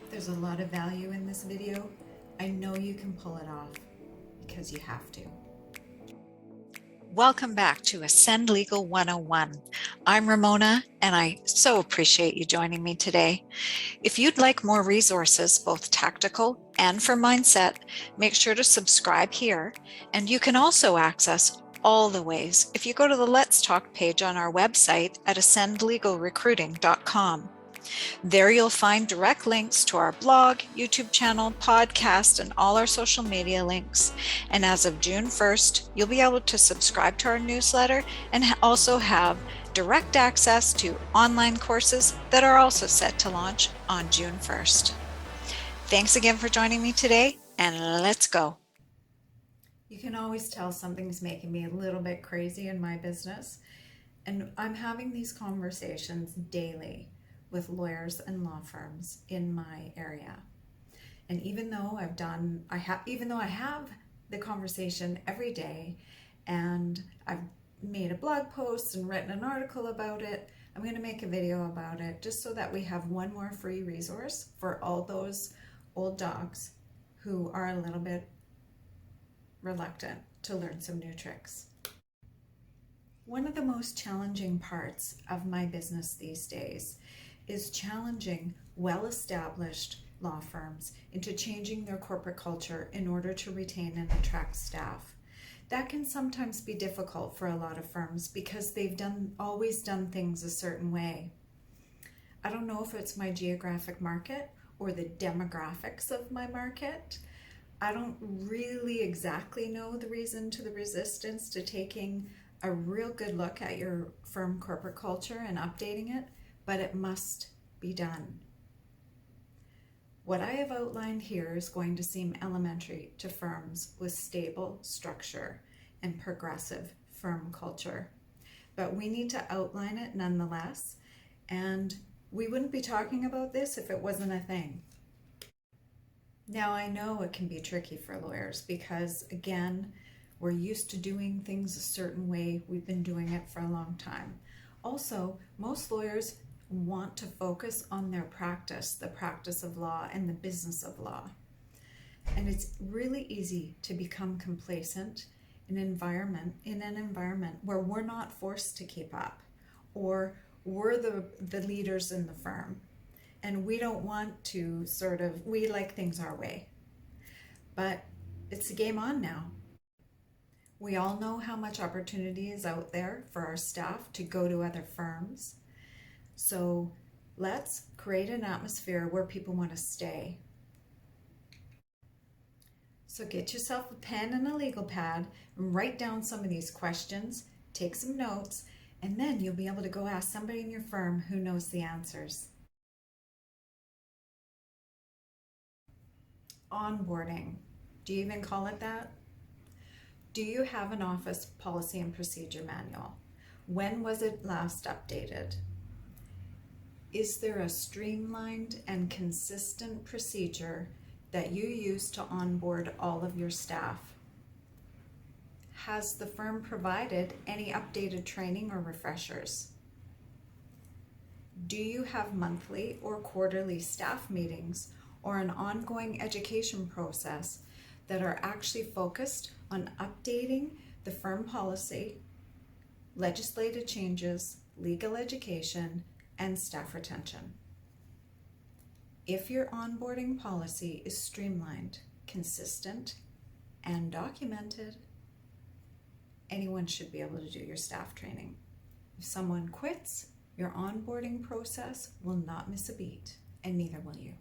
There's a lot of value in this video. I know you can pull it off because you have to. Welcome back to Ascend Legal 101. I'm Ramona, and I so appreciate you joining me today. If you'd like more resources, both tactical and for mindset, make sure to subscribe here. And you can also access all the ways if you go to the Let's Talk page on our website at ascendlegalrecruiting.com. There you'll find direct links to our blog, YouTube channel, podcast, and all our social media links. And as of June 1st, you'll be able to subscribe to our newsletter and also have direct access to online courses that are also set to launch on June 1st. Thanks again for joining me today, and let's go. You can always tell something's making me a little bit crazy in my business. And I'm having these conversations daily with lawyers and law firms in my area. And even though I have the conversation every day, and I've made a blog post and written an article about it, I'm going to make a video about it just so that we have one more free resource for all those old dogs who are a little bit reluctant to learn some new tricks. One of the most challenging parts of my business these days is challenging well-established law firms into changing their corporate culture in order to retain and attract staff. That can sometimes be difficult for a lot of firms because they've always done things a certain way. I don't know if it's my geographic market or the demographics of my market. I don't really exactly know the reason to the resistance to taking a real good look at your firm corporate culture and updating it, but it must be done. What I have outlined here is going to seem elementary to firms with stable structure and progressive firm culture, but we need to outline it nonetheless, and we wouldn't be talking about this if it wasn't a thing. Now, I know it can be tricky for lawyers because, again, we're used to doing things a certain way. We've been doing it for a long time. Also, most lawyers want to focus on their practice, the practice of law and the business of law. And it's really easy to become complacent in an environment where we're not forced to keep up, or we're the leaders in the firm. And we don't want to we like things our way. But it's the game on now. We all know how much opportunity is out there for our staff to go to other firms. So let's create an atmosphere where people want to stay. So get yourself a pen and a legal pad and write down some of these questions, take some notes, and then you'll be able to go ask somebody in your firm who knows the answers. Onboarding. Do you even call it that? Do you have an office policy and procedure manual? When was it last updated? Is there a streamlined and consistent procedure that you use to onboard all of your staff? Has the firm provided any updated training or refreshers? Do you have monthly or quarterly staff meetings or an ongoing education process that are actually focused on updating the firm policy, legislative changes, legal education, and staff retention? If your onboarding policy is streamlined, consistent, and documented, anyone should be able to do your staff training. If someone quits, your onboarding process will not miss a beat, and neither will you.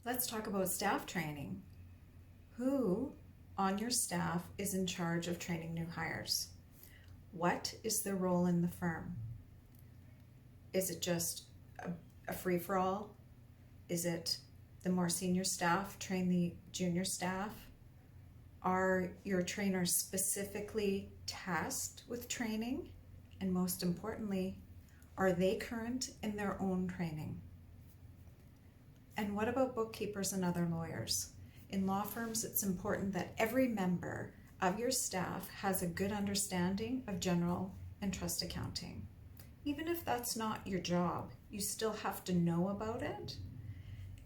Let's talk about staff training. Who on your staff is in charge of training new hires? What is their role in the firm? Is it just a free-for-all? Is it the more senior staff train the junior staff? Are your trainers specifically tasked with training? And most importantly, are they current in their own training? And what about bookkeepers and other lawyers? In law firms, it's important that every member of your staff has a good understanding of general and trust accounting. Even if that's not your job, you still have to know about it.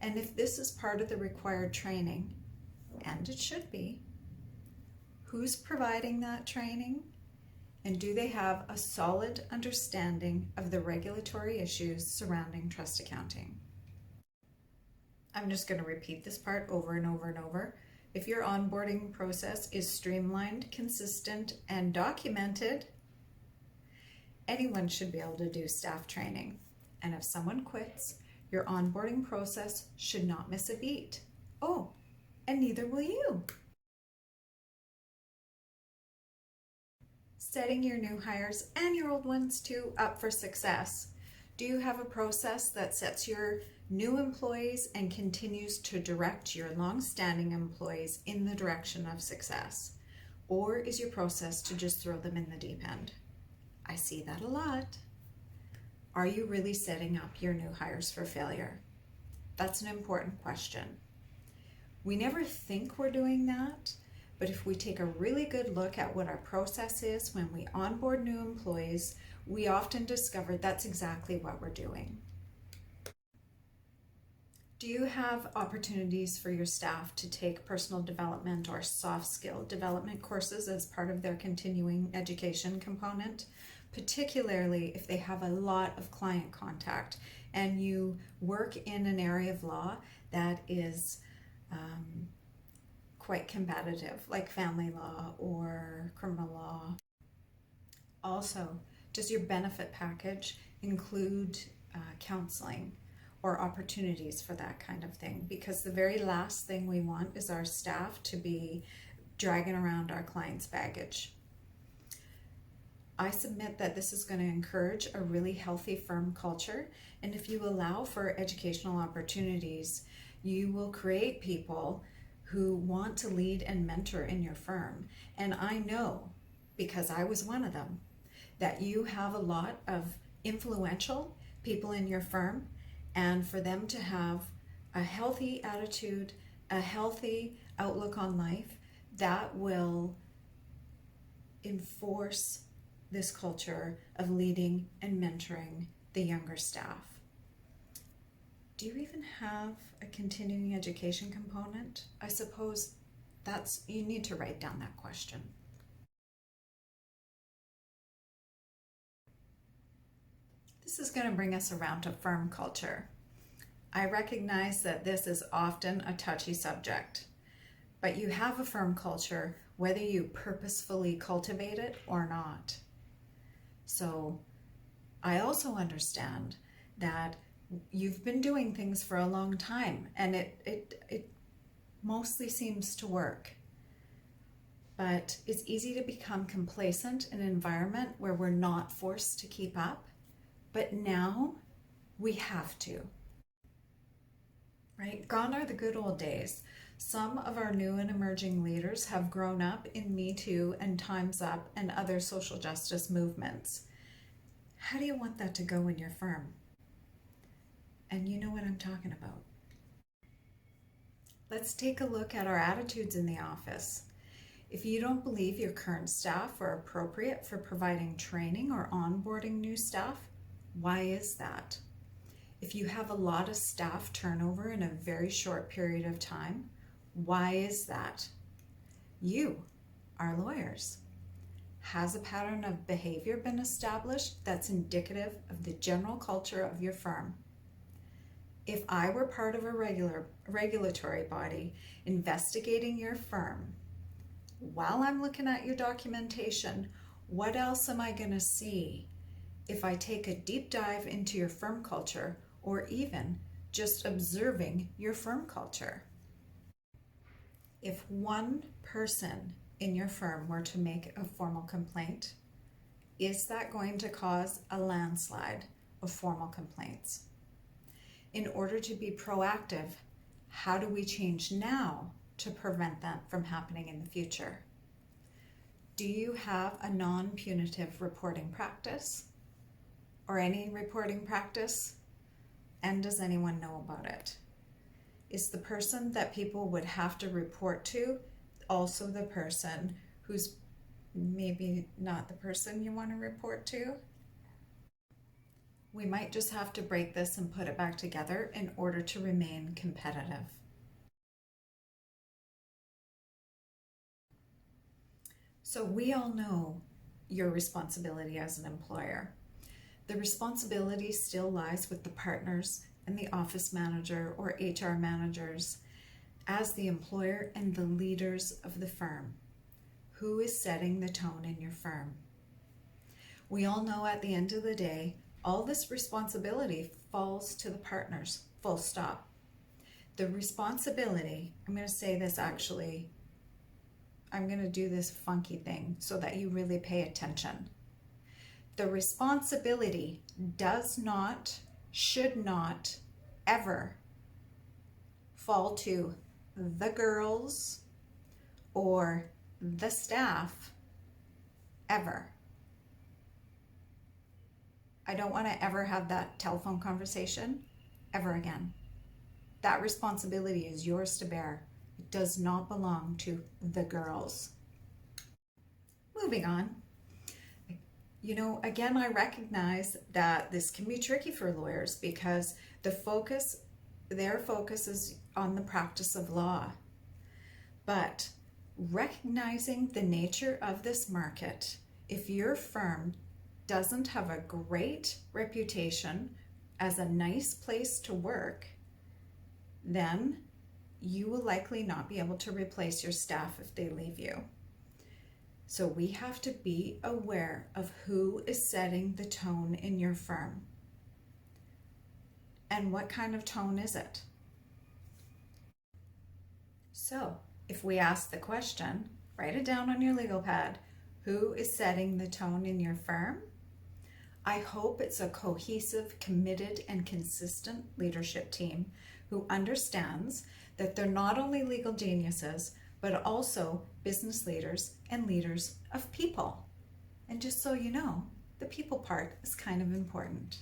And if this is part of the required training, and it should be, who's providing that training? And do they have a solid understanding of the regulatory issues surrounding trust accounting? I'm just going to repeat this part over and over and over. If your onboarding process is streamlined, consistent, and documented, anyone should be able to do staff training. And if someone quits, your onboarding process should not miss a beat. Oh, and neither will you. Setting your new hires and your old ones too up for success. Do you have a process that sets your new employees and continues to direct your long-standing employees in the direction of success? Or is your process to just throw them in the deep end? I see that a lot. Are you really setting up your new hires for failure? That's an important question. We never think we're doing that, but if we take a really good look at what our process is when we onboard new employees, we often discover that's exactly what we're doing. Do you have opportunities for your staff to take personal development or soft skill development courses as part of their continuing education component? Particularly if they have a lot of client contact and you work in an area of law that is quite combative, like family law or criminal law. Also, does your benefit package include counseling or opportunities for that kind of thing? Because the very last thing we want is our staff to be dragging around our clients' baggage. I submit that this is going to encourage a really healthy firm culture, and if you allow for educational opportunities, you will create people who want to lead and mentor in your firm. And I know, because I was one of them, that you have a lot of influential people in your firm, and for them to have a healthy attitude, a healthy outlook on life, that will enforce this culture of leading and mentoring the younger staff. Do you even have a continuing education component? I suppose you need to write down that question. This is going to bring us around to firm culture. I recognize that this is often a touchy subject, but you have a firm culture whether you purposefully cultivate it or not. So I also understand that you've been doing things for a long time and it mostly seems to work. But it's easy to become complacent in an environment where we're not forced to keep up. But now we have to. Right? Gone are the good old days. Some of our new and emerging leaders have grown up in Me Too and Time's Up and other social justice movements. How do you want that to go in your firm? And you know what I'm talking about. Let's take a look at our attitudes in the office. If you don't believe your current staff are appropriate for providing training or onboarding new staff, why is that? If you have a lot of staff turnover in a very short period of time, why is that? You are lawyers. Has a pattern of behavior been established that's indicative of the general culture of your firm? If I were part of a regulatory body investigating your firm, while I'm looking at your documentation, what else am I going to see if I take a deep dive into your firm culture or even just observing your firm culture? If one person in your firm were to make a formal complaint, is that going to cause a landslide of formal complaints? In order to be proactive, how do we change now to prevent that from happening in the future? Do you have a non-punitive reporting practice or any reporting practice? And does anyone know about it? Is the person that people would have to report to also the person who's maybe not the person you want to report to? We might just have to break this and put it back together in order to remain competitive. So we all know your responsibility as an employer. The responsibility still lies with the partners and the office manager or HR managers as the employer and the leaders of the firm. Who is setting the tone in your firm? We all know at the end of the day, all this responsibility falls to the partners, full stop. The responsibility, I'm going to say this actually, I'm going to do this funky thing so that you really pay attention. The responsibility does not, should not, ever fall to the girls or the staff, ever. I don't want to ever have that telephone conversation ever again. That responsibility is yours to bear. It does not belong to the girls. Moving on. You know, again, I recognize that this can be tricky for lawyers because their focus is on the practice of law. But recognizing the nature of this market, if your firm doesn't have a great reputation as a nice place to work, then you will likely not be able to replace your staff if they leave you. So we have to be aware of who is setting the tone in your firm. And what kind of tone is it? So if we ask the question, write it down on your legal pad, who is setting the tone in your firm? I hope it's a cohesive, committed, and consistent leadership team who understands that they're not only legal geniuses, but also business leaders and leaders of people. And just so you know, the people part is kind of important.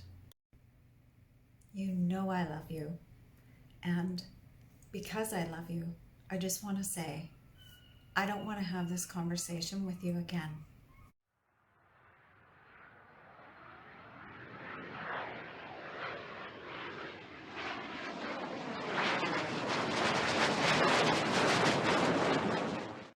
You know I love you. And because I love you, I just want to say, I don't want to have this conversation with you again.